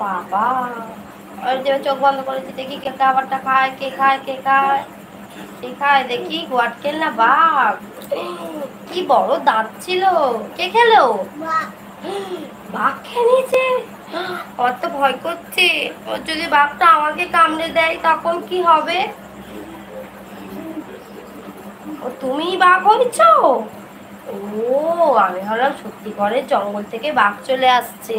বাবা, আর যে চোখ বন্ধ করেছি, দেখি কে খাবারটা খায়, কে খায়, কে খায়, কে খায়, দেখি গোয়াটকেল না বাঘ। কি বড় দাঁত ছিল, কে খেলো? বাঘ খেয়ে নিয়েছে। আমার তো ভয় করছে, ওর যদি বাঘটা আমাকে কামড়ে দেয় তখন কি হবে? ও তুমি বাঘ হয়েছো? ও, আমি ভাবলাম সত্যি করে জঙ্গল থেকে বাঘ চলে আসছে।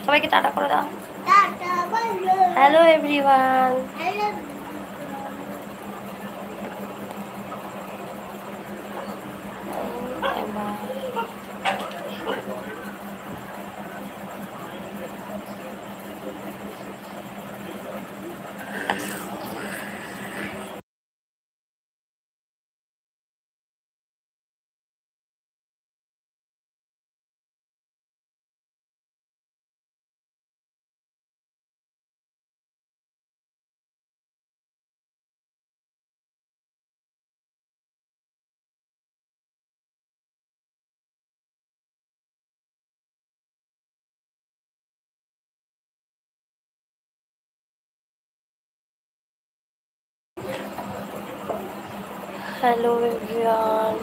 সবাইকে টাটা করে দাও। Hello everyone. Hello everyone.